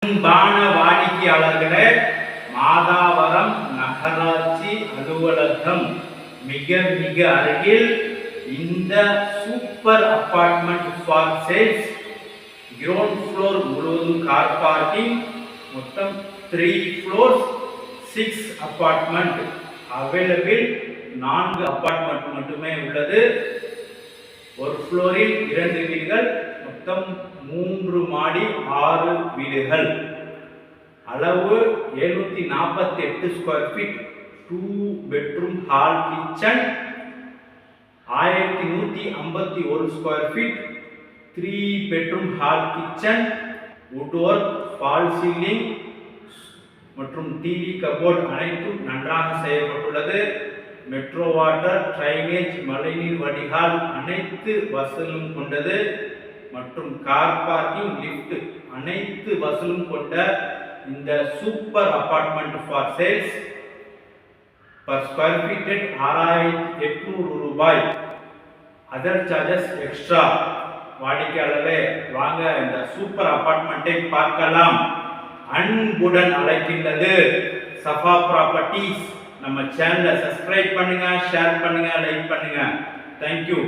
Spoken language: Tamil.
அன்பான வாடிக்கையாளர்களே, மாதாவரம் நகராட்சி அலுவலகம் மிக மிக அருகில் இந்த super apartment for sales. Ground floor முழுவதும் கார் பார்க்கிங், மொத்தம் 3 floors 6 அபார்ட்மெண்ட் அவைலபிள். 4 அபார்ட்மெண்ட் மட்டுமே உள்ளது. ஒரு ஃப்ளோரில் 2 வீடுகள், மொத்தம் 3 மாடி 6 வீடுகள். அளவு 748 square feet, 2 bedroom hall kitchen. 1151 square feet, 3 bedroom hall kitchen. Wood work, false ceiling மற்றும் டிவி கபோர்ட் அனைத்தும் நன்றாக செய்யப்பட்டுள்ளது. மெட்ரோ வாட்டர், ட்ரைனேஜ், மழைநீர் வடிகால் அனைத்து வசதிகளும் கொண்டது மற்றும் கார் பார்க்கிங், லிஃப்ட் அனைத்து வசதிகளும் கொண்ட இந்த super apartment for sales. Per square feet 6800 ரூபாய். Other charges extra. வாடிக்கையாளர்களே, வாங்க இந்த சூப்பர் அபார்ட்மெண்ட்டை பார்க்கலாம். அன்புடன் அழைக்கின்றது சஃபா ப்ராப்பர்ட்டிஸ். நம்ம சேனலை சப்ஸ்கிரைப் பண்ணுங்க, ஷேர் பண்ணுங்க, லைக் பண்ணுங்க. தேங்க்யூ.